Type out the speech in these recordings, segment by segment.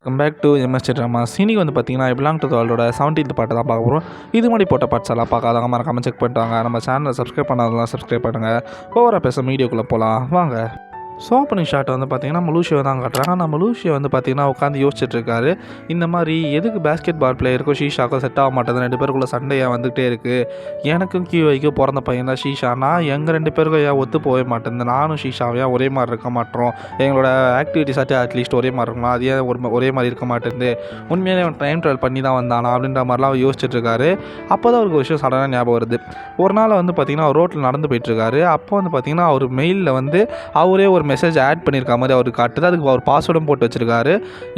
Come back to MST dramas. இன்னைக்கு வந்து பார்த்தீங்கன்னா, I belong to the வேர்ல்டோட 17th பார்ட்டை தான் பார்க்க போகிறோம். இது முன்னாடி போட்ட பார்ட்ஸ் எல்லாம் பார்க்காதவங்க மறக்காம செக் பண்ணிட்டு வாங்க. நம்ம சேனலை சப்ஸ்கிரைப் பண்ணாதவங்களாம் சப்ஸ்கிரைப் பண்ணுங்கள். ஓவராக பேச வீடியோக்குள்ளே போகலாம் வாங்க. ஸோ ஓப்பனிங் ஷாட் வந்து பார்த்திங்கன்னா நம்ம லூஷியோ தான் காட்டுறாங்க. நம்ம லூஷியோ வந்து பார்த்திங்கன்னா உட்காந்து யோசிச்சுட்ருக்காரு. இந்த மாதிரி எதுக்கு பேஸ்கெட் பால் பிளேயருக்கும் ஷீஷாக்கும் செட் ஆக மாட்டேது, 2 பேருக்குள்ளே சண்டையாக வந்துகிட்டே இருக்குது. எனக்கும் கியூஐக்கும் பிறந்த பையன் தான் ஷீஷா. நான் எங்கள் 2 பேருக்கும் ஏன் ஒத்து போகவே மாட்டேன். நானும் ஷீஷாவையும் ஒரே மாதிரி இருக்க மாட்டோம். எங்களோட ஆக்டிவிட்டிஸாச்சும் அட்லீஸ்ட் ஒரே மாதிரி இருக்கணும். அது ஏன் ஒரே மாதிரி இருக்க மாட்டேங்குது. உண்மையிலே அவன் டைம் ட்ராவல் பண்ணி தான் வந்தானா அப்படின்ற மாதிரிலாம் யோசிச்சுட்ருக்காரு. அப்போ தான் அவருக்கு ஒரு விஷயம் சடனாக ஞாபகம் வருது. ஒரு நாள் வந்து பார்த்திங்கன்னா அவர் ரோட்டில் நடந்து போயிட்டுருக்காரு. அப்போ வந்து பார்த்திங்கன்னா அவர் மெயிலில் வந்து அவரே ஒரு மெசேஜ் ஆட் பண்ணியிருக்க மாதிரி அவருக்கு காட்டுது. அதுக்கு அவர் பாஸ்வேர்டும் போட்டு வச்சுருக்காரு.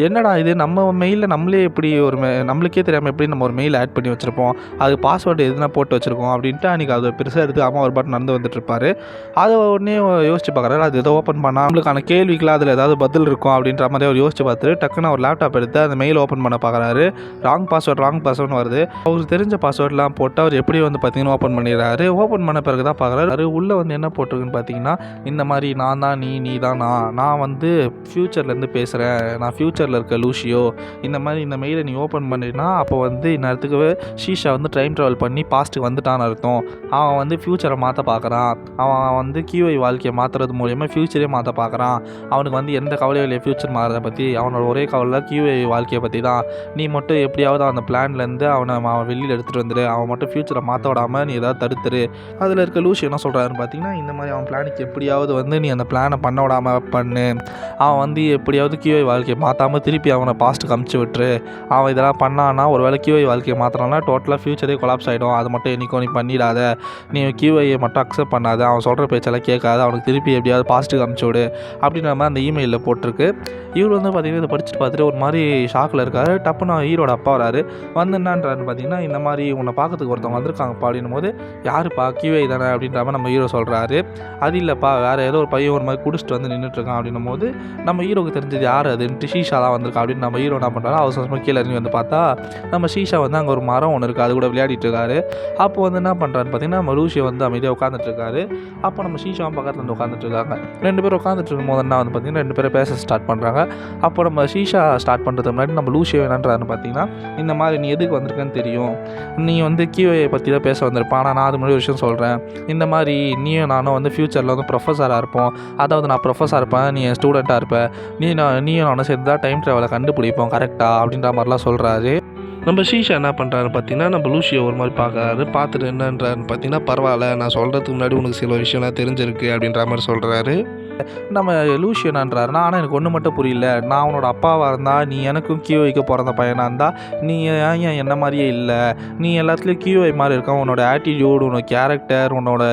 என்னடா இது, நம்ம மெயிலில் நம்மளே எப்படி நம்மளுக்கே தெரியாமல் எப்படி நம்ம ஒரு மெயில் ஆட் பண்ணி வச்சுருப்போம், அது பாஸ்வேர்டு எதுனா போட்டு வச்சுருக்கோம் அப்படின்ட்டு அன்றைக்கி அது பெருசாக எடுத்து அம்மா ஒரு பாட்டு நடந்து வந்துட்டுருப்பாரு. அதை உடனே யோசிச்சு பார்க்குறாரு. அது எதோ ஓப்பன் பண்ணால் நம்மளுக்கான கேள்விக்கெலாம் அதில் ஏதாவது பதில் இருக்கும் அப்படின்ற மாதிரி அவர் யோசிச்சு பார்த்துட்டு டக்குன்னு அவர் லேப்டாப் எடுத்து அந்த மெயில் ஓப்பன் பண்ண பார்க்குறாரு. ராங் பாஸ்வேர்டுன்னு வருது. அவருக்கு தெரிஞ்ச பாஸ்வேர்டெலாம் போட்டு அவர் எப்படி வந்து பார்த்திங்கன்னா ஓப்பன் பண்ணிடுறாரு. ஓப்பன் பண்ண பிறகு தான் பார்க்குறாரு. உள்ளே வந்து என்ன போட்டிருக்குன்னு பார்த்தீங்கன்னா, இந்த மாதிரி நான் தான் நீ தான் நான் வந்து ஃப்யூச்சர்லேருந்து பேசுகிறேன், நான் ஃப்யூச்சரில் இருக்க லூஷியோ. இந்த மாதிரி இந்த மெயிலை நீ ஓப்பன் பண்ணினா அப்போ வந்து இந்நேரத்துக்கு ஷீஷா வந்து டைம் ட்ராவல் பண்ணி பாஸ்ட்டுக்கு வந்துட்டான்னு அர்த்தம். அவன் வந்து ஃப்யூச்சரை மாற்ற பார்க்குறான். அவன் வந்து கியூஐ வாழ்க்கையை மாற்றுறது மூலயமா ஃப்யூச்சரே மாற்ற பார்க்குறான். அவனுக்கு வந்து எந்த கவலையும் இல்லையா ஃப்யூச்சர் மாறதை பற்றி. அவனோட ஒரே கவலை கியூஐ வாழ்க்கையை பற்றி தான். நீ மட்டும் எப்படியாவது அந்த பிளான்லேருந்து அவன் வெளியில் எடுத்துகிட்டு வந்துடு. அவன் மட்டும் ஃப்யூச்சரை மாற்ற விடாமல் நீ ஏதாவது தடுத்துரு. அதில் இருக்க லூஷி என்ன சொல்கிறாருன்னு பார்த்தீங்கன்னா, இந்த மாதிரி அவன் பிளானுக்கு எப்படியாவது வந்து நீ அந்த பிளானை பண்ண விடாமல் பண்ணு. அவன் வந்து எப்படியாவது கியூஐ வாழ்க்கையை மாற்றாமல் திருப்பி அவனை பாஸ்ட்டுக்கு அமுச்சு விட்டுரு. அவன் இதெல்லாம் பண்ணான்னா ஒரு வேளை கியூஐ வாழ்க்கையை மாற்றினான்னா டோட்டலாக ஃப்யூச்சரே கொலாப்ஸ் ஆகிடும். அது மட்டும் என்னைக்கும் நீ பண்ணிடாத. நீ கியூஐயை மட்டும் அக்செப்ட் பண்ணாத. அவன் சொல்கிற பேச்செல்லாம் கேட்காத. அவனுக்கு திருப்பி எப்படியாவது பாஸ்ட்டுக்கு அமுச்சு விடு அப்படின்ற மாதிரி அந்த இமெயிலில் போட்டிருக்கு. இவர் வந்து பார்த்திங்கன்னா இதை படிச்சுட்டு பார்த்துட்டு ஒரு மாதிரி ஷாக்கில் இருக்கார். டப்புன்னு ஹீரோட அப்பா வராரு. வந்து என்னான்றான்னு பார்த்தீங்கன்னா, இந்த மாதிரி உன்னை பார்க்கறதுக்கு ஒருத்தவங்க வந்திருக்காங்கப்பா அப்படின்னும் போது, யாருப்பா கியூஐ தானே அப்படின்ற மாதிரி நம்ம ஹீரோ சொல்கிறாரு. அது இல்லைப்பா, வேறு ஏதோ ஒரு பையன் ஒரு மாதிரி குடிச்சிட்டு வந்து நின்றுட்டுருக்கான் அப்படின்னும் போது நம்ம ஹீரோக்கு தெரிஞ்சது யார் அதுன்ட்டு ஷீஷா தான் வந்திருக்கா அப்படின்னு நம்ம ஹீரோ என்ன பண்ணுறாரு, அவசரமாக கீழே இறங்கி வந்து பார்த்தா நம்ம ஷீஷா வந்து அங்கே ஒரு மரம் ஒன்று இருக்குது, அது கூட விளையாடிட்டு இருக்காரு. அப்போ வந்து என்ன பண்ணுறாருன்னு பார்த்தீங்கன்னா, நம்ம லூஷியை வந்து அமைதியாக உட்காந்துட்டு இருக்காரு. அப்போ நம்ம ஷீஷாவும் பக்கத்தில் வந்து உட்காந்துட்டு இருக்காங்க. 2 பேரும் உட்காந்துட்டு இருக்கும் போது என்ன வந்து பார்த்தீங்கன்னா 2 பேரும் பேச ஸ்டார்ட் பண்ணுறாங்க. அப்போ நம்ம ஷீஷா ஸ்டார்ட் பண்ணுறதுக்கு முன்னாடி நம்ம லூஷியோ என்னன்றாருன்னு பார்த்தீங்கன்னா, இந்த மாதிரி நீ எதுக்கு வந்திருக்கேன்னு தெரியும், நீ வந்து கியூஐ பற்றி தான் பேச வந்திருப்பான். ஆனால் நான் அது முன்னாடி விஷயம் சொல்கிறேன். இந்த மாதிரி நீயும் நானும் வந்து ஃப்யூச்சரில் வந்து ப்ரொஃபஸராக இருப்போம். அதாவது நான் ப்ரொஃபஸராக இருப்பேன், நீ என் ஸ்டூடெண்ட்டாக இருப்பேன். நீயும் நானும் சேர்ந்து தான் டைம் ட்ராவலை கண்டுபிடிப்போம் கரெக்டாக அப்படின்ற மாதிரிலாம் சொல்கிறாரு. நம்ம ஷீஷா என்ன பண்ணுறாருன்னு பார்த்தீங்கன்னா, நம்ம லூஷியை ஒரு மாதிரி பார்க்குறாரு. பார்த்துட்டு என்னன்றாருன்னு பார்த்தீங்கன்னா, பரவாயில்ல, நான் சொல்கிறதுக்கு முன்னாடி உனக்கு சில விஷயம்லாம் தெரிஞ்சிருக்கு அப்படின்ற மாதிரி சொல்கிறாரு. நம்ம லூஷியோ என்னன்றாருன்னா, ஆனால் எனக்கு ஒன்று மட்டும் புரியல, நான் உன்னோட அப்பாவாக இருந்தால் நீ எனக்கும் கியூஐக்கு பிறந்த பையனாக இருந்தால் நீ ஏன் என்ன மாதிரியே இல்லை, நீ எல்லாத்துலேயும் கியூஐ மாதிரி இருக்கான். உன்னோட ஆட்டிடியூட், உன்னோட கேரக்டர், உன்னோட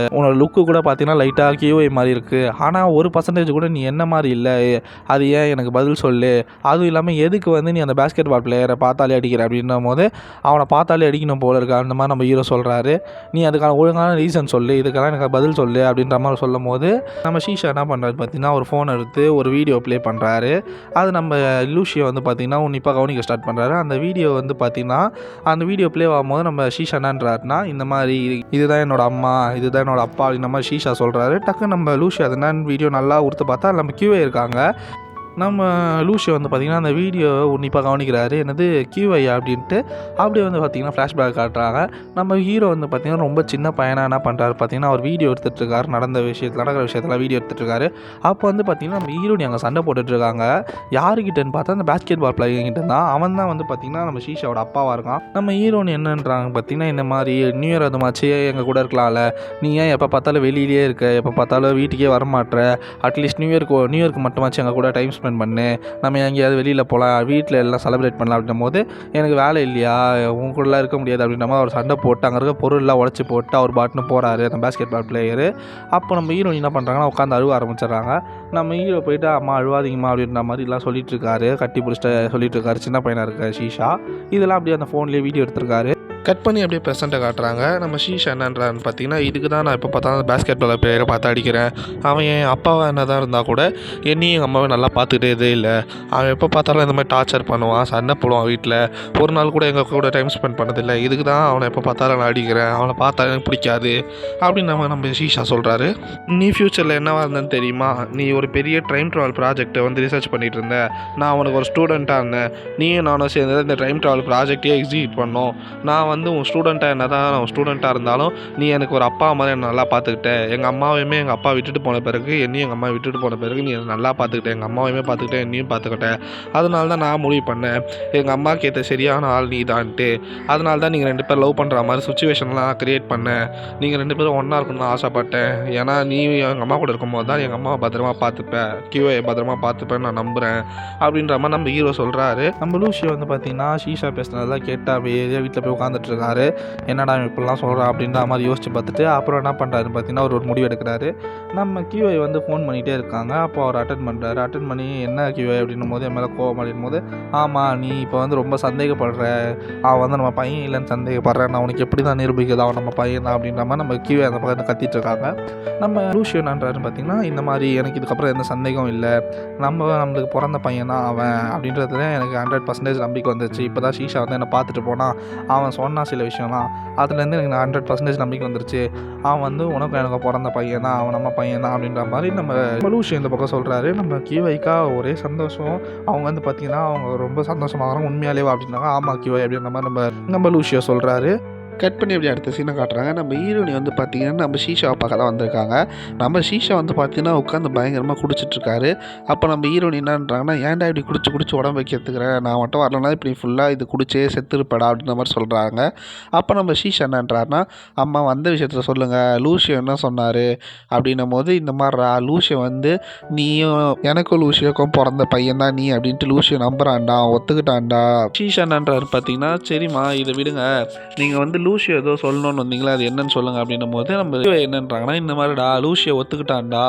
லுக்கு கூட பார்த்தீங்கன்னா லைட்டாக கியூஐ மாதிரி இருக்குது. ஆனால் 1% கூட நீ என்ன மாதிரி இல்லை. அது ஏன் எனக்கு பதில் சொல்லு. அதுவும் இல்லாமல் எதுக்கு வந்து நீ அந்த பேஸ்கெட் பால் பிளேயரை பார்த்தாலே அடிக்கிற அப்படின்னும் போது, அவனை பார்த்தாலே அடிக்கணும் போல இருக்கா அந்த மாதிரி நம்ம ஹீரோ சொல்கிறாரு. நீ அதுக்கான ஒழுங்கான ரீசன் சொல்லு, இதுக்கெல்லாம் எனக்கு பதில் சொல்லு அப்படின்ற மாதிரி சொல்லும் போது நம்ம ஷீஷா என்ன பண்ணுறாரு பார்த்தீங்கன்னா, ஒரு ஃபோன் எடுத்து ஒரு வீடியோ ப்ளே பண்ணுறாரு. அது நம்ம லூஷியோ வந்து பார்த்திங்கன்னா உன்னிப்பாக கவனிக்க ஸ்டார்ட் பண்ணுறாரு. அந்த வீடியோ வந்து பார்த்திங்கன்னா, அந்த வீடியோ ப்ளே ஆகும்போது நம்ம ஷீஷா என்னன்றாருன்னா, இந்த மாதிரி இதுதான் என்னோட அம்மா, இதுதான் என்னோட அப்பா அப்படின்ற மாதிரி ஷீஷா சொல்கிறாரு. டக்குன்னு நம்ம லூஷியோ அது என்னன்னு வீடியோ நல்லா உறுத்து பார்த்தா நம்ம கியூஏ இருக்காங்க. நம்ம லூஷியோ வந்து பார்த்திங்கன்னா அந்த வீடியோவை உன்னிப்பாக கவனிக்கிறாரு. என்னது கியூஐ அப்படின்ட்டு. அப்படியே வந்து பார்த்திங்கன்னா ஃப்ளாஷ்பேக் காட்டுறாங்க. நம்ம ஹீரோ வந்து பார்த்திங்கன்னா ரொம்ப சின்ன பையனாக என்ன பண்ணுறாரு பார்த்தீங்கன்னா, அவர் வீடியோ எடுத்துகிட்ருக்காரு. நடக்கிற விஷயத்தெல்லாம் வீடியோ எடுத்துகிட்ருக்காரு. அப்போ வந்து பார்த்திங்கன்னா நம்ம ஹீரோனி அங்கே சண்டை போட்டுட்ருக்காங்க. யாருக்கிட்டன்னு பார்த்தா அந்த பேஸ்கெட் பால் பிளேயர்கிட்ட தான். அவன் தான் வந்து பார்த்திங்கன்னா நம்ம ஷீஷாவோட அப்பாவாக இருக்கான். நம்ம ஹீரோனி என்னன்றாங்க பார்த்திங்கன்னா, இந்த மாதிரி நியூ இயர் அதுமாச்சு எங்கள் கூட இருக்கலாம்ல, நீ ஏன் எப்போ பார்த்தாலும் வெளியிலே இருக்க, எப்போ பார்த்தாலும் வீட்டுக்கே வரமாட்ற, அட்லீஸ்ட் நியூ இயர்க்கு மட்டுமாச்சு எங்கள் கூட டைம் ஸ்பெண்ட் பண்ணு, நம்ம எங்கேயாவது வெளியில் போகலாம், வீட்டில் எல்லாம் செலிப்ரேட் பண்ணலாம் அப்படின்னும் போது, எனக்கு வேலை இல்லையா, உங்க கூடலாம் இருக்க முடியாது அப்படின்ற மாதிரி அவர் சண்டை போட்டு அங்கே இருக்க பொருள்லாம் உடச்சி போட்டு அவர் பாட்டுன்னு போகிறாரு அந்த பேஸ்கெட் பால் பிளேயரு. அப்போ நம்ம ஹீரோயின் என்ன பண்ணுறாங்கன்னா உட்காந்து அழுவ ஆரம்பிச்சிடுறாங்க. நம்ம ஹீரோ போயிட்டு அம்மா அழுவாதீங்கம்மா அப்படின்ற மாதிரிலாம் சொல்லிட்டு இருக்காரு. கட்டி பிடிச்சிட்டு சொல்லிட்டு இருக்காரு. சின்ன பையனாக இருக்க ஷீஷா இதெல்லாம் அப்படியே அந்த ஃபோன்லேயே வீடியோ எடுத்திருக்காரு. கட் பண்ணி அப்படியே ப்ரெசென்ட்டை காட்டுறாங்க. நம்ம ஷீஷா என்னன்றான்னு பார்த்தீங்கன்னா, இதுக்கு தான் நான் எப்போ பார்த்தாலும் பேஸ்கெட் பால் பிளேயரை பார்த்து அடிக்கிறேன். அவன் என் அப்பாவா என்னதான் இருந்தால் கூட என்னையும் எங்கள் அம்மாவை நல்லா பார்த்துக்கிட்டே இல்லை. அவன் எப்போ பார்த்தாலும் இந்த மாதிரி டார்ச்சர் பண்ணுவான், சண்டை போடுவான் வீட்டில். ஒரு நாள் கூட எங்கள் கூட டைம் ஸ்பெண்ட் பண்ணதில்லை. இதுக்கு தான் அவனை எப்போ பார்த்தாலும் நான் அடிக்கிறேன். அவனை பார்த்தா எனக்கு பிடிக்காது அப்படின்னு நம்ம ஷீஷா சொல்கிறாரு. நீ ஃப்யூச்சரில் என்னவா இருந்தேன்னு தெரியுமா? நீ ஒரு பெரிய டைம் ட்ராவல் ப்ராஜெக்டை வந்து ரிசர்ச் பண்ணிகிட்டு இருந்த. நான் அவனுக்கு ஒரு ஸ்டூடெண்ட்டாக இருந்தேன். நீயும் நானும் சேர்ந்து இந்த டைம் ட்ராவல் ப்ராஜெக்டே எக்ஸிக்யூட் பண்ணோம். நான் வந்து உன் ஸ்டூடெண்ட்டாக என்ன தான் நான் ஸ்டூடெண்ட்டாக இருந்தாலும் நீ எனக்கு ஒரு அப்பா மாதிரி என்னை நல்லா பார்த்துக்கிட்ட. எங்கள் அம்மாவையுமே எங்கள் அப்பா விட்டுட்டு போன பிறகு என்னையும் எங்கள் அம்மா விட்டுட்டு போன பிறகு நீ என்னை நல்லா பார்த்துக்கிட்ட. எங்கள் அம்மாவையுமே பார்த்துக்கிட்டேன், என்னையும் பார்த்துக்கிட்டேன். அதனால தான் நான் முடிவு பண்ணேன் எங்கள் அம்மாவுக்கு ஏற்ற சரியான ஆள் நீ தான்ட்டு. அதனால தான் நீங்கள் 2 பேர் லவ் பண்ணுற மாதிரி சுச்சுவேஷன்லாம் க்ரியேட் பண்ணேன். நீங்கள் 2 பேரும் ஒன்றா இருக்கணும்னு ஆசைப்பட்டேன். ஏன்னா நீ எங்கள் அம்மா கூட இருக்கும்போது தான் எங்கள் அம்மாவை பத்திரமா பார்த்துப்பேன், கியூஐ பத்திரமா பார்த்துப்பேன்னு நான் நம்புகிறேன் அப்படின்ற மாதிரி நம்ம ஹீரோ சொல்கிறாரு. நம்ம லூஷியோ வந்து பார்த்தீங்கன்னா ஷீஷா பேசுனதெல்லாம் கேட்டு அப்படியே வீட்டில் போய் உட்காந்துட்டு இருக்காரு. என்னடா இப்படிலாம் சொல்கிறான் அப்படின்ற மாதிரி யோசிச்சு பார்த்துட்டு அப்புறம் என்ன பண்ணுறாருன்னு பார்த்தீங்கன்னா ஒரு முடிவு எடுக்கிறாரு. நம்ம கியூஐ வந்து ஃபோன் பண்ணிகிட்டே இருக்காங்க. அப்போ அவர் அட்டன் பண்ணுறாரு. அட்டன் பண்ணி என்ன கியூஐ அப்படின்னும் போது என் மேலே கோவம் அப்படின்னும் போது, ஆமாம் நீ இப்போ வந்து ரொம்ப சந்தேகப்படுற, அவன் வந்து நம்ம பையன் இல்லைன்னு சந்தேகப்படுறேன், நான் உனக்கு எப்படி தான் நிரூபிக்குது அவன் நம்ம பையன் தான் அப்படின்ற மாதிரி நம்ம கியூஐ அந்த பக்கம் கத்திட்டு இருக்காங்க. நம்ம லூஷியோ என்னன்றாருன்னு பார்த்தீங்கன்னா, இந்த மாதிரி எனக்கு இதுக்கப்புறம் எந்த சந்தேகம் இல்லை, நம்மளுக்கு பிறந்த பையன் தான் அவன் அப்படின்றதுல எனக்கு 100% நம்பிக்கை வந்துச்சு. இப்போ தான் ஷீஷா வந்து என்னை பார்த்துட்டு போனான், அவன் சொன்னான் சில விஷயம்லாம், அதுலேருந்து எனக்கு 100% நம்பிக்கை வந்துருச்சு. அவன் வந்து உனக்கு எனக்கு பிறந்த பையன் தான், அவன் நம்ம பையன் தான் அப்படின்ற மாதிரி நம்ம லூஷியோ இந்த பக்கம் சொல்கிறாரு. நம்ம கியூஐக்கா ஒரே சந்தோஷம். அவங்க வந்து பார்த்தீங்கன்னா அவங்க ரொம்ப சந்தோஷமாகறாங்க. உண்மையாலேவா அப்படின்னாங்க. ஆமாம் கியூஐ அப்படின்ற மாதிரி நம்ம லூஷியோ சொல்கிறாரு. கட் பண்ணி அப்படி அடுத்த சீனை காட்டுறாங்க. நம்ம ஹீரோனி வந்து பார்த்தீங்கன்னா நம்ம ஷீஷாவை பார்க்க தான் வந்திருக்காங்க. நம்ம ஷீஷா வந்து பார்த்தீங்கன்னா உட்காந்து பயங்கரமாக குடிச்சிட்ருக்காரு. அப்போ நம்ம ஹீரோனி என்னன்றாங்கன்னா, ஏன்டா இப்படி குடிச்சு உடம்பு வைக்கிறதுக்குறேன், நான் மட்டும் வரலன்னா இப்படி ஃபுல்லாக இது குடிச்சே செத்துருப்படா அப்படின்ற மாதிரி சொல்கிறாங்க. அப்போ நம்ம ஷீஷா என்னன்றாருன்னா, அம்மா வந்த விஷயத்த சொல்லுங்கள், லூஷியோ என்ன சொன்னார் அப்படின்னும் போது, இந்த மாதிரிடா லூஷியோ வந்து நீயும் எனக்கும் லூஷியோக்கும் பிறந்த பையன் தான் நீ அப்படின்ட்டு லூஷியோ நம்புறான்டா, ஒத்துக்கிட்டான்டா. ஷீஷா என்னன்றாரு பார்த்தீங்கன்னா, சரிம்மா இதை விடுங்க, நீங்கள் வந்து லூஷியோ ஏதோ சொல்லணும்னு வந்தீங்களா, அது என்னன்னு சொல்லுங்கள் அப்படின்னும் போது நம்ம என்னன்றாங்கன்னா, இந்த மாதிரிடா லூஷியோ ஒத்துக்கிட்டான்டா,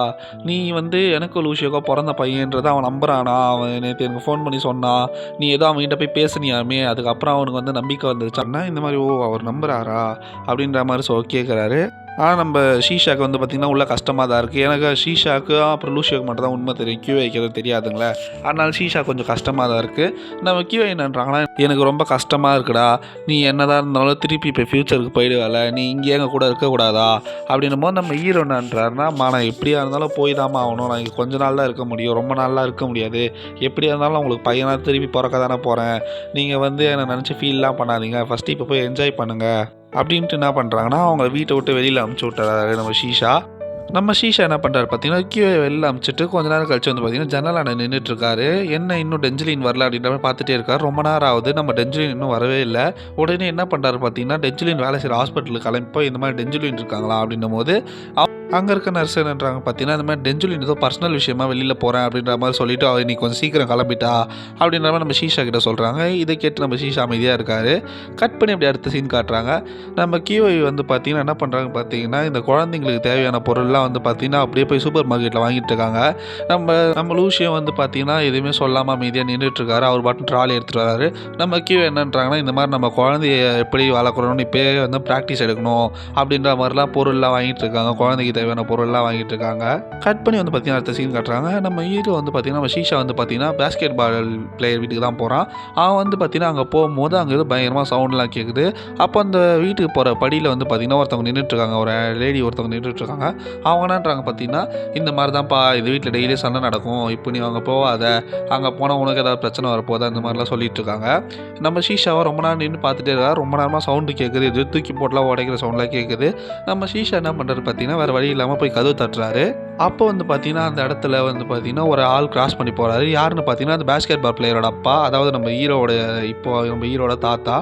நீ வந்து எனக்கும் லூஷியோக்கோ பிறந்த பையன்றதை அவன் நம்புறானா, அவன் நேற்று எனக்கு ஃபோன் பண்ணி சொன்னான், நீ ஏதோ அவன்கிட்ட போய் பேசுனியாமே, அதுக்கப்புறம் அவனுக்கு வந்து நம்பிக்கை வந்துருச்சான்னா இந்த மாதிரி அவர் நம்புறாரா அப்படின்ற மாதிரி கேட்குறாரு. ஆனால் நம்ம ஷீஷாவுக்கு வந்து பார்த்திங்கன்னா உள்ள கஷ்டமாக தான் இருக்குது. எனக்கு ஷீஷாவுக்கு அப்புறம் லூஷியோக்கு மட்டும் தான் உண்மை தெரியும், கியூஐக்கு எதுவும் தெரியாதுங்களே. அதனால் ஷீஷா கொஞ்சம் கஷ்டமாக தான் இருக்குது. நம்ம கியூஐ என்னன்றாங்கன்னா, எனக்கு ரொம்ப கஷ்டமாக இருக்குடா, நீ என்னதான் இருந்தாலும் திருப்பி இப்போ ஃப்யூச்சருக்கு போயிடுவேல, நீ இங்கே எங்கள் கூட இருக்கக்கூடாதா அப்படின்னும் போது நம்ம ஹீரோ என்னன்றாருன்னா, நான் எப்படியா இருந்தாலும் போய் தாம்மா ஆகணும், நான் இங்கே கொஞ்ச நாள் தான் இருக்க முடியும், ரொம்ப நாள்லாம் இருக்க முடியாது, எப்படியா இருந்தாலும் உங்களுக்கு பையனாக திருப்பி பிறக்க தானே போகிறேன், நீங்கள் வந்து என்னை நினச்சி ஃபீல்லாம் பண்ணாதீங்க, ஃபஸ்ட்டு இப்போ போய் என்ஜாய் பண்ணுங்கள் அப்படின்ட்டு என்ன பண்ணுறாங்கன்னா அவங்க வீட்டை விட்டு வெளியில் அமுச்சு விட்டுறாரு நம்ம ஷீஷா. நம்ம ஷீஷா என்ன பண்ணுறாரு பார்த்தீங்கன்னா, கியூஐ வெளியில் அமுச்சிட்டு கொஞ்ச நேரம் கழிச்சு வந்து பார்த்தீங்கன்னா ஜன்னலான நின்றுட்டுருக்காரு. என்ன இன்னும் டென்ஜலின் வரல அப்படின்ற மாதிரி பார்த்துட்டே இருக்காரு. ரொம்ப நேரம் ஆகுது, நம்ம டென்ஜலின் இன்னும் வரவே இல்லை. உடனே என்ன பண்ணுறாரு பார்த்தீங்கன்னா, டென்ஜலின் வேலை செய்கிற ஹாஸ்பிட்டலுக்கு கிளம்பிப்போ இந்த மாதிரி டென்ஜலின் இருக்காங்களா அப்படின்னும் போது அங்கே இருக்க நர்ஸ் என்னன்றாங்க பார்த்தீங்கன்னா, இந்த மாதிரி டென்ஜலின் ஏதோ பர்சனல் விஷயமா வெளியில் போகிறேன் அப்படின்ற மாதிரி சொல்லிவிட்டு அவள் இன்னைக்கு கொஞ்சம் சீக்கிரம் கிளம்பிட்டா அப்படின்ற மாதிரி நம்ம ஷீஷா கிட்ட சொல்கிறாங்க. இதை கேட்டு நம்ம ஷீஷா அமைதியாக இருக்காரு. கட் பண்ணி அப்படி அடுத்த சீன் காட்டுறாங்க. நம்ம கியூஐ வந்து பார்த்தீங்கன்னா என்ன பண்ணுறாங்க பார்த்தீங்கன்னா, இந்த குழந்தைங்களுக்கு தேவையான பொருள்லாம் வந்து பார்த்தீங்கன்னா அப்படியே போய் சூப்பர் மார்க்கெட்டில் வாங்கிட்டு இருக்காங்க. நம்ம லூஷியோ வந்து பார்த்தீங்கன்னா எதுவுமே சொல்லாமல் அமைதியாக நின்றுட்டுருக்காரு. அவர் பாட்டு ட்ராலி எடுத்துகிட்டு வராரு. நம்ம கியூஐ என்னன்றாங்கன்னா, இந்த மாதிரி நம்ம குழந்தைய எப்படி வளர்க்குறோன்னு இப்போயே வந்து ப்ராக்டிஸ் எடுக்கணும் அப்படின்ற மாதிரிலாம் பொருள்லாம் வாங்கிட்டு இருக்காங்க. குழந்தைக்கு தேவையான பொருள்லாம் வாங்கிட்டு இருக்காங்க. கட் பண்ணி வந்து பார்த்தீங்கன்னா அடுத்த சீன் காட்டுறாங்க. நம்ம ஹீரோ வந்து பார்த்தீங்கன்னா நம்ம ஷீஷா வந்து பார்த்தீங்கன்னா பேஸ்கெட் பால் பிளேயர் வீட்டுக்கு தான் போகிறான். அவன் வந்து பார்த்தீங்கன்னா அங்கே போகும்போது அங்கே ஏதோ பயங்கரமாக சவுண்ட்லாம் கேட்குது. அப்போ அந்த வீட்டுக்கு போகிற படியில் வந்து பார்த்தீங்கன்னா ஒருத்தவங்க நின்றுட்டுருக்காங்க, ஒரு லேடி ஒருத்தவங்க நின்றுட்டுருக்காங்க. அவங்க என்னன்றாங்க பார்த்தீங்கன்னா, இந்த மாதிரி தான்ப்பா இந்த வீட்டில் டெய்லி சண்டை நடக்கும், இப்போ நீ அங்கே போகாத, அங்கே போனால் உனக்கு ஏதாவது பிரச்சனை வரப்போதா, இந்த மாதிரிலாம் சொல்லிட்டு இருக்காங்க. நம்ம ஷீஷாவை ரொம்ப நேரம் நின்று பார்த்துட்டே இருக்காரு. ரொம்ப நேரமாக சவுண்டு கேட்குது, இது தூக்கி போட்டெலாம் உடைக்கிற சவுண்ட்லாம் கேட்குது. நம்ம ஷீஷா என்ன பண்ணுறாரு பார்த்தீங்கன்னா வேறு வழி இல்லாமல் போய் கதவு தட்டுறாரு. அப்போ வந்து பார்த்தீங்கன்னா அந்த இடத்துல வந்து பார்த்தீங்கன்னா ஒரு ஆள் கிராஸ் பண்ணி போகிறாரு. யாருன்னு பார்த்தீங்கன்னா அந்த பேஸ்கெட் பால் பிளேயரோட அப்பா, அதாவது நம்ம ஹீரோட தாத்தா.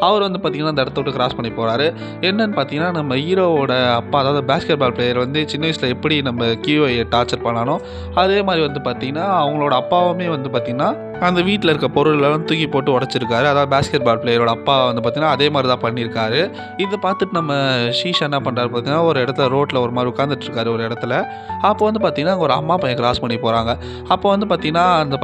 அவர் வந்து பார்த்தீங்கன்னா அந்த இடத்த விட்டு கிராஸ் பண்ணி போகிறாரு. என்னன்னு பார்த்தீங்கன்னா நம்ம ஹீரோவோட அப்பா, அதாவது பேஸ்கெட் பால் பிளேயர் வந்து சின்ன வயசில் எப்படி நம்ம கியூஐ டார்ச்சர் பண்ணானோ அதே மாதிரி வந்து பார்த்தீங்கன்னா அவங்களோட அப்பாவுமே வந்து பார்த்தீங்கன்னா அந்த வீட்டில் இருக்க பொருளெல்லாம் தூக்கி போட்டு உடச்சிருக்காரு. அதாவது பேஸ்கெட் பால் பிளேயரோட அப்பா வந்து பார்த்தீங்கன்னா, அதே மாரி தான் பண்ணியிருக்காரு. இத பார்த்துட்டு நம்ம ஷீஷா என்ன பண்றாரு பார்த்தீங்கன்னா, ஒரு இடத்துல ரோட்ல ஒரு மாரி உட்காந்துட்டுருக்காரு ஒரு இடத்துல. அப்போ வந்து பார்த்தீங்கன்னா, அங்க ஒரு அம்மா, பையன் கிராஸ் பண்ணி போறாங்க. அப்போ வந்து பார்த்தீங்கன்னா, அந்த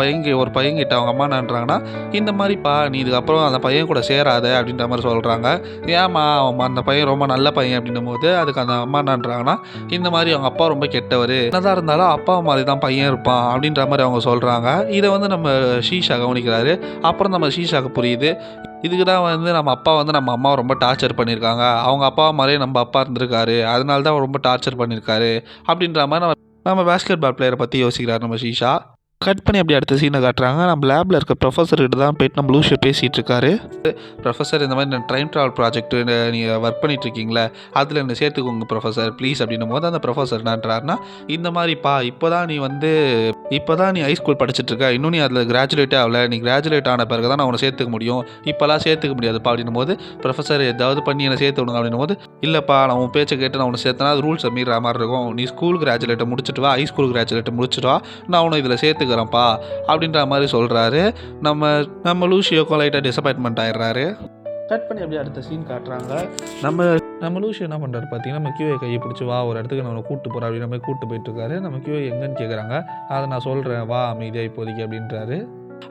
ஒரு பையன்கிட்ட அவங்க அம்மா என்னன்றாங்கன்னா, "இந்த மாரிப்பா நீ இதுக்கப்புறம் அந்த பையன் கூட சேராத" அப்படின்ற மாரி சொல்றாங்க. "ஏம்மா அந்த பையன் ரொம்ப நல்ல பையன்" அப்படின்னும்போது, அதுக்கு அந்த அம்மா என்னன்றாங்கன்னா, "இந்த மாரி அவங்க அப்பா ரொம்ப கெட்டவரு. என்னதான் இருந்தாலும் அப்பா மாரி தான் பையன் இருப்பான்" அப்படின்ற மாரி அவங்க சொல்றாங்க. இத வந்து நம்ம ஷீஷா கவனிக்கிறாரு. அப்புறம் நம்ம ஷீஷாக்கு புரியுது. இதுக்கு தான் வந்து நம்ம அப்பா வந்து நம்ம அம்மாவ ரொம்ப டார்ச்சர் பண்ணியிருக்காங்க. அவங்க அப்பா மாரியே நம்ம அப்பா இருந்திருக்காரு. அதனால தான் ரொம்ப டார்ச்சர் பண்ணியிருக்காரு. அப்படின்ற மாரி நம்ம நம்ம பாஸ்கெட் பால் பிளேயர பத்தி யோசிக்கிறாரு நம்ம ஷீஷா. கட் பண்ணி அப்படியே அடுத்த சீன காட்டுறாங்க. நம்ம லேப்ல இருக்க ப்ரொஃபசர் கிட்ட தான் போயிட்டு நம்ம லூசியோ பேசிட்டு இருக்காரு. "ப்ரொஃபசர் இந்த மாரி நான் டைம் ட்ராவல் ப்ராஜெக்ட் நீங்க ஒர்க் பண்ணிட்டு இருக்கீங்களே, அதில என்ன சேர்த்துக்கோங்க ப்ரொஃபசர் ப்ளீஸ்" அப்படின்னும்போது அந்த ப்ரொஃபசர் என்னன்றாருன்னா, "இந்த மாரிப்பா இப்பதான் நீ ஹை ஸ்கூல் படிச்சுட்டு இருக்க. இன்னும் நீ அதில கிராஜுவேட்டே ஆகல. நீ கிராஜுவேட் ஆன பிறகு தான் நான் உன்ன சேர்த்துக்க முடியும். இப்பலாம் சேர்த்துக்க முடியாதுப்பா" அப்படின்னும்போது, "ப்ரொஃபசர் ஏதாவது பண்ணி என்ன சேர்த்து விடுங்க" அப்படின்னும்போது, "இல்லப்பா நான் உன் பேச்ச கேட்டு நான் உன்ன சேர்த்தேன்னா அது ரூல்ஸ மீறுற மாரி இருக்கும். நீ ஸ்கூல் கிராஜுவேட்ட முடிச்சுட்டு வா. ஹை ஸ்கூல் கிராஜுவேட்ட முடிச்சுட்டு வா. நான் உன்ன இதில சேர்த்துக்கிறேன்ப்பா" அப்படின்ற மாரி சொல்றாரு. நம்ம நம்ம லூசியோக்கும் லைட்டா டிசப்பாயின்ட்மென்ட் ஆயிடுறாரு. கட் பண்ணி அப்படியே அடுத்த சீன் காட்டுறாங்க. நம்ம நம்ம லூசியோ என்ன பண்றாரு பார்த்தீங்கன்னா, நம்ம கியூஏ கைய பிடிச்சு, "வா ஒரு இடத்துக்கு நான் உன்ன கூட்டு போறேன்" அப்படின்ற மாரி கூட்டு போயிட்டுருக்காரு. நம்ம கியூஏ எங்கன்னு கேட்குறாங்க. "அத நான் சொல்றேன். வா அமைதியா இப்போதைக்கு" அப்படின்றாரு.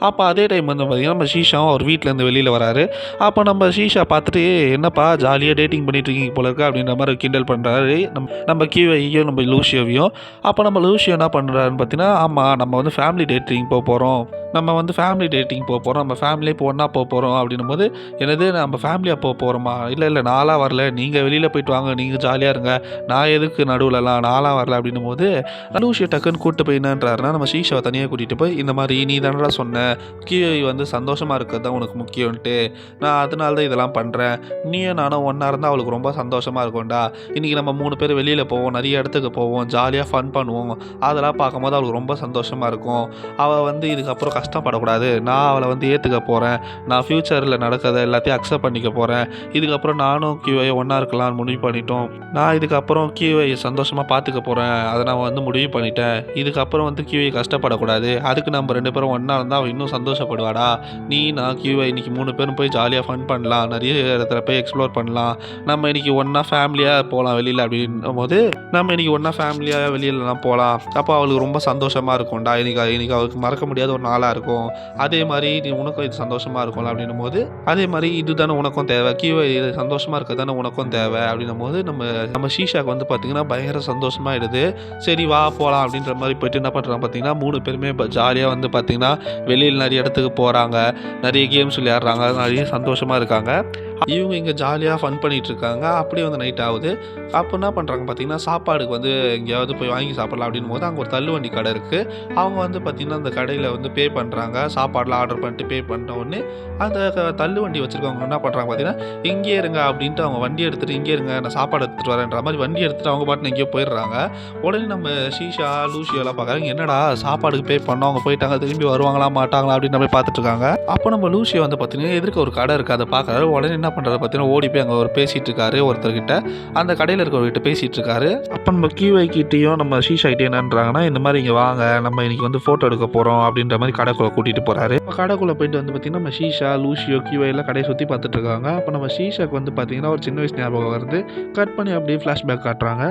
அப்ப அதே டைம் வந்து பார்த்தீங்கன்னா, நம்ம ஷீஷாவும் அவர் வீட்லேருந்து வெளியில வராரு. அப்ப நம்ம ஷீஷா பார்த்துட்டு, "என்னப்பா ஜாலியா டேட்டிங் பண்ணிட்டு இருக்கீங்க போல இருக்கு" அப்படின்ற மாரி கிண்டல் பண்றாரு. நம்ம கியூஐயும் நம்ம லூசியோவையும். அப்ப நம்ம லூசியோ என்ன பண்றாருன்னு பார்த்தீங்கன்னா, "ஆமா நம்ம வந்து ஃபேமிலி டேட்டிங் போப்போறோம். நம்ம ஃபேமிலியே இப்போ ஒண்ணா போப்போறோம்" அப்படின்னும்போது, "என்னது நம்ம ஃபேமிலியா போப்போறோமா? இல்ல, இல்ல நான்லாம் வரல. நீங்க வெளியில போயிட்டு வாங்க. நீங்க ஜாலியா இருங்க. நான் எதுக்கு நடுவுலலாம்? நான்லாம் வரல" அப்படின்னும்போது, லூசியோ டக்குன்னு கூட்டு போய் என்னன்றாருன்னா, நம்ம ஷீஷாவ தனியா கூட்டிட்டு போய், "இந்த மாரி நீ தானடா சொன்ன கியூஐ வந்து சந்தோஷமா இருக்கிறது தான் உனக்கு முக்கியம்ன்ட்டு. நான் அதனால தான் இதெல்லாம் பண்றேன். நீயும் நானும் ஒண்ணா இருந்தா அவளுக்கு ரொம்ப சந்தோஷமா இருக்கும்டா. இன்னைக்கு நம்ம 3 பேரும் வெளியில போவோம். நெறைய இடத்துக்கு போவோம். ஜாலியா ஃபன் பண்ணுவோம். அதெல்லாம் பார்க்கும்போது அவளுக்கு ரொம்ப சந்தோஷமா இருக்கும். அவ வந்து இதுக்கப்புறம் கஷ்டப்படக்கூடாது. நான் அவள வந்து ஏத்துக்க போறேன். நான் ஃப்யூச்சர்ல நடக்கிறத எல்லாத்தையும் அக்செப்ட் பண்ணிக்க போறேன். இதுக்கப்புறம் நானும் கியூஐ ஒண்ணா இருக்கலாம்னு முடிவு பண்ணிட்டோம். நான் இதுக்கப்புறம் கியூஐ சந்தோஷமா பார்த்துக்க போறேன். அத நான் வந்து முடிவு பண்ணிட்டேன். இதுக்கப்புறம் வந்து கியூஐ கஷ்டப்படக்கூடாது. அதுக்கு நம்ம 2 பேரும் ஒண்ணா இருந்தா அவ இன்னும் சந்தோஷப்படுவாடா. நான் கியூஐ இன்னைக்கு 3 பேரும் போய் ஜாலியா ஃபன் பண்ணலாம். நெறைய இடத்துல போய் எக்ஸ்ப்ளோர் பண்ணலாம். நம்ம இன்னைக்கு ஒண்ணா ஃபேமிலியா போலாம் வெளியில" அப்படின்னும்போது, நம்ம இன்னைக்கு ஒண்ணா ஃபேமிலியா வெளியிலலாம் போலாம். அப்போ அவளுக்கு ரொம்ப சந்தோஷமா இருக்கும்டா. இன்னைக்கு அவளுக்கு மறக்க முடியாத ஒரு நாளா இருக்கும். அதே மாரி உனக்கும் இது சந்தோஷமா இருக்கும்ல அப்படின்னும்போது, அதே மாரி இதுதானே உனக்கும் தேவை. கியூஐ இது சந்தோஷமா இருக்கிறது தானே உனக்கும் தேவை அப்படின்னும்போது, நம்ம நம்ம ஷீஷாக்கு வந்து பார்த்தீங்கன்னா, பயங்கர சந்தோஷமாயிடுது. "சரி வா போலாம்" அப்படின்ற மாரி போயிட்டு என்ன பண்றாங்க பார்த்தீங்கன்னா, 3 பேருமே ஜாலியா வந்து பார்த்தீங்கன்னா, வெளியில நெறைய இடத்துக்கு போறாங்க. நெறைய கேம்ஸ் விளையாடுறாங்க. நெறைய சந்தோஷமா இருக்காங்க. இவங்க இங்க ஜாலியா ஃபன் பண்ணிட்டு இருக்காங்க. அப்படியே வந்து நைட் ஆவுது. அப்போ என்ன பண்றாங்க பார்த்தீங்கன்னா, சாப்பாடுக்கு வந்து எங்கேயாவது போய் வாங்கி சாப்பிடலாம் அப்படின்னும்போது, அங்க ஒரு தள்ளுவண்டி கடை இருக்கு. அவங்க வந்து பார்த்தீங்கன்னா, அந்த கடையில வந்து பே பண்றாங்க. சாப்பாடுலாம் ஆர்டர் பண்ணிட்டு பே பண்ண உடனே, அந்த தள்ளுவண்டி வச்சிருக்கவங்க என்ன பண்றாங்க பார்த்தீங்கன்னா, "இங்கேயே இருங்க" அப்படின்ட்டு அவங்க வண்டி எடுத்துட்டு, "இங்கேயே இருங்க நான் சாப்பாடு எடுத்துட்டு வரேன்ற" மாரி வண்டி எடுத்துட்டு அவங்க பாட்டுன்னு எங்கேயோ போயிடுறாங்க. உடனே நம்ம ஷீஷா, லூசியோலாம் பார்க்குறாங்க. என்னடா சாப்பாடுக்கு பே பண்ணோம். அவங்க போயிட்டாங்க. திரும்பி வருவாங்களா மாட்டாங்களா அப்படின்ற மாரி பார்த்துட்டு இருக்காங்க. அப்போ நம்ம லூசியோ வந்து பார்த்தீங்கன்னா, எதிர்க்க ஒரு கடை இருக்கு. அத பார்க்குறாரு. உடனே என்ன பண்றாரு பார்த்தீங்கன்னா, ஓடி போய் அங்க ஒரு பேசிட்டு இருக்காரு ஒருத்தர்கிட்ட. அந்த கடையில இருக்கிறவர்கிட்ட பேசிட்டு இருக்காரு. அப்ப நம்ம கியூஐ கிட்டயும் நம்ம ஷீஷா கிட்டயும் என்னன்றாங்கன்னா, "இந்த மாரி இங்க வாங்க. நம்ம இன்னைக்கு வந்து ஃபோட்டோ எடுக்க போறோம்" அப்படின்ற மாரி கடைக்குள்ள கூட்டிட்டு போறாரு. கடைக்குள்ள போயிட்டு வந்து பார்த்தீங்கன்னா, நம்ம ஷீஷா, லூசியோ, கியூஐ எல்லாம் கடைய சுத்தி பார்த்துட்டு இருக்காங்க. அப்ப நம்ம ஷீஷாக்கு வந்து பார்த்தீங்கன்னா, ஒரு சின்ன வயசு ஞாபகம் வருது. கட் பண்ணி அப்படியே ஃபிளாஷ்பேக் காட்டுறாங்க.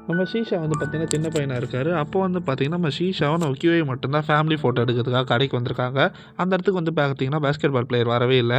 நம்ம ஷீஷா வந்து பார்த்தீங்கன்னா, சின்ன பையனா இருக்காரு. அப்போ வந்து பார்த்தீங்கன்னா, நம்ம ஷீஷாவும் நம்ம கியூஐ மட்டும் தான் ஃபேமிலி ஃபோட்டோ எடுக்கிறதுக்காக கடைக்கு வந்திருக்காங்க. அந்த இடத்துக்கு வந்து பார்த்தீங்கன்னா, பாஸ்கெட் பால் பிளேயர் வரவே இல்ல.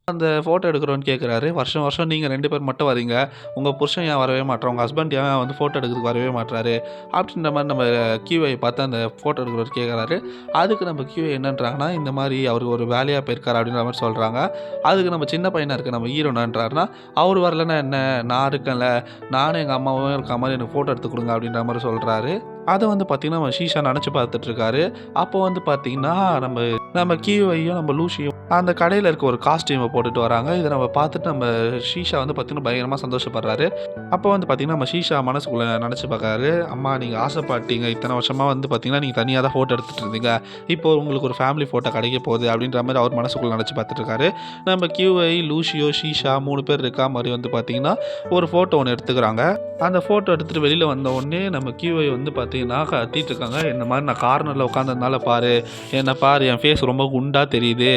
அந்த ஃபோட்டோ எடுக்கிறோன்னு கேட்குறாரு. வருஷம் வருஷம் நீங்க 2 பேர் மட்டும் வரீங்க. உங்க புருஷன் ஏன் வரவே மாட்றான்? உங்க ஹஸ்பண்ட் ஏன் வந்து ஃபோட்டோ எடுக்கிறதுக்கு வரவே மாட்றாரு? அப்படின்ற மாரி நம்ம கியூஐ பார்த்து அந்த ஃபோட்டோ எடுக்கிறவர் கேட்குறாரு. அதுக்கு நம்ம கியூஐ என்னன்றாங்கன்னா, இந்த மாரி அவரு ஒரு வேலையா போயிருக்காரு அப்படின்ற மாரி சொல்றாங்க. அதுக்கு நம்ம சின்ன பையனா இருக்க நம்ம ஹீரோ என்னன்றாருன்னா, அவரு வரலன்னா என்ன? நான் இருக்கேன்ல. நானும் எங்க அம்மாவும் இருக்க மாரி எனக்கு ஃபோட்டோ எடுத்து குடுங்க அப்படின்ற மாரி சொல்றாரு. அத வந்து பார்த்தீங்கன்னா, நம்ம ஷீஷா நெனச்சு பார்த்துட்டு இருக்காரு. அப்போ வந்து பார்த்தீங்கன்னா, நம்ம நம்ம கியூஐயும் நம்ம லூசியும் அந்த கடையில இருக்க ஒரு காஸ்டியூம போட்டுட்டு வராங்க. இத நம்ம பார்த்துட்டு நம்ம ஷீஷா வந்து பார்த்தீங்கன்னா, பயங்கரமா சந்தோஷப்படுறாரு. அப்போ வந்து பார்த்தீங்கன்னா, நம்ம ஷீஷா மனசுக்குள்ள நெனச்சு பார்க்குறாரு. "அம்மா நீங்க ஆசைப்பட்டீங்க. இத்தன வருஷமா வந்து பார்த்தீங்கன்னா, நீங்க தனியா தான் ஃபோட்டோ எடுத்துட்டு இருந்தீங்க. இப்போ உங்களுக்கு ஒரு ஃபேமிலி ஃபோட்டோ கிடைக்க போகுது" அப்படின்ற மாரி அவர் மனசுக்குள்ள நெனச்சு பார்த்துட்டு இருக்காரு. நம்ம கியூஐ, லூசியோ, ஷீஷா 3 பேர் இருக்கா மாரி வந்து பார்த்தீங்கன்னா, ஒரு ஃபோட்டோ ஒண்ணு எடுத்துக்கிறாங்க. அந்த ஃபோட்டோ எடுத்துட்டு வெளியில வந்த உடனே நம்ம கியூஐ வந்து பார்த்தீங்கன்னா, கத்திட்டு இருக்காங்க. "இந்த மாரி நான் கார்னர்ல உட்கார்ந்ததுனால பாரு. என்ன பாரு என் ஃபேஸ் ரொம்ப குண்டாக தெரியுது,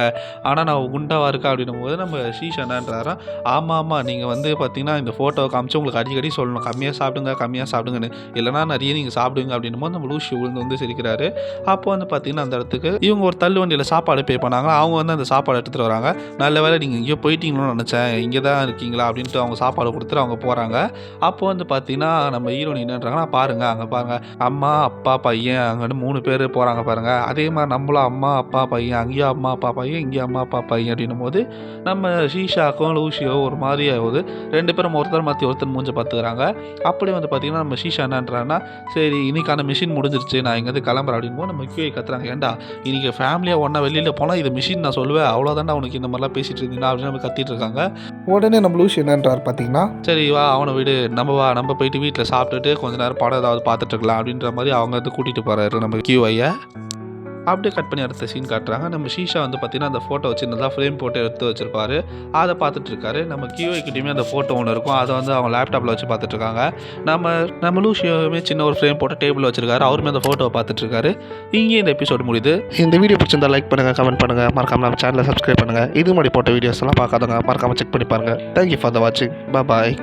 ஆனால் நான் குண்டாவாக இருக்கா அப்படின்னும் போது நம்ம ஷீஷா என்னன்றாரா, ஆமாம் நீங்கள் வந்து பார்த்தீங்கன்னா இந்த ஃபோட்டோவை காமிச்சு உங்களுக்கு அடிக்கடி சொல்லணும் கம்மியாக சாப்பிடுங்கன்னு, இல்லைனா நிறைய நீங்கள் சாப்பிடுங்க அப்படின்னும் போது நம்ம லூஷி விழுந்து வந்து சிரிக்கிறாரு. அப்போ வந்து பார்த்தீங்கன்னா அந்த இடத்துக்கு இவங்க ஒரு தள்ளு வண்டியில் சாப்பாடு பே பண்ணாங்க. அவங்க வந்து அந்த சாப்பாடு எடுத்துகிட்டு வராங்க. நல்ல வேளை நீங்கள் எங்கேயோ போயிட்டீங்களோன்னு நினச்சேன், இங்கே தான் இருக்கீங்களா அப்படின்ட்டு அவங்க சாப்பாடு கொடுத்துட்டு அவங்க போகிறாங்க. அப்போ வந்து பார்த்தீங்கன்னா நம்ம ஹீரோயின் என்னன்றாங்கன்னா, பாருங்கள் அங்கே பாருங்கள் அம்மா அப்பா பையன் அங்கே 3 பேர் போகிறாங்க பாருங்கள், அதே மாதிரி நம்மளும் அம்மா அப்பா பையன், அங்கேயும் அம்மா அப்பா பையன் இங்கேயும் அம்மா அப்பா பையன் அப்படின்னும் போது நம்ம ஷீஷாக்கும் லூஷியோ ஒரு மாதிரி ஆகுது. 2 பேரும் ஒருத்தர் மாற்றி ஒருத்தர் மூஞ்ச பார்த்துக்கிறாங்க. அப்படி வந்து பார்த்தீங்கன்னா நம்ம ஷீஷா என்னன்றான்னா, சரி இன்னைக்கான மிஷின் முடிஞ்சிருச்சு, நான் இங்கேருந்து கிளம்புறேன் அப்படின்போது நம்ம கியூஐ கத்துறாங்க, ஏன்டா இன்னைக்கு ஃபேமிலியாக ஒன்றா வெளியில் போனால் இது மிஷின் நான் சொல்லுவேன், அவ்வளோதான்டா உனக்கு இந்த மாதிரிலாம் பேசிகிட்டு இருந்தீங்கன்னா அப்படின்னு நம்ம கத்திட்டு இருக்காங்க. உடனே நம்ம லூஷி என்னன்றார் பார்த்தீங்கன்னா, சரி வா அவனை விடு, நம்ம போயிட்டு வீட்டில் சாப்பிட்டுட்டு கொஞ்ச நேரம் படம் ஏதாவது பார்த்துட்டு இருக்கலாம் அப்படின்ற மாதிரி அவங்க வந்து கூட்டிகிட்டு போகிறாரு நம்ம கியூஐயை. அப்படியே கட் பண்ணி அடுத்த சீன் காட்டுறாங்க. நம்ம ஷீஷா வந்து பார்த்தீங்கன்னா அந்த ஃபோட்டோ சின்னதாக ஃப்ரேம் போட்டு எடுத்து வச்சிருப்பாரு, அதை பார்த்துட்டு இருக்காரு. நம்ம கியூஐக்கிட்டையுமே அந்த ஃபோட்டோ ஒன்று இருக்கும், அதை வந்து அவங்க லேப்டாப்பில் வச்சு பார்த்துட்டு இருக்காங்க. நம்ம லூஷியோவுமே சின்ன ஒரு ஃப்ரேம் போட்டு டேபிள் வச்சிருக்காரு, அவருமே அந்த ஃபோட்டோவை பார்த்துட்டு இருக்காரு. இங்கே இந்த எபிசோடு முடியுது. இந்த வீடியோ பிடிச்சிருந்தா லைக் பண்ணுங்கள், கமெண்ட் பண்ணுங்கள், மறக்காம நம்ம சேனலை சப்ஸ்கிரைப் பண்ணுங்கள். இது மாதிரி போட்ட வீடியோஸ் எல்லாம் பார்க்காதவங்க மறக்காம செக் பண்ணி பாருங்கள். தேங்க்யூ ஃபார் த வாட்சிங். பாய்.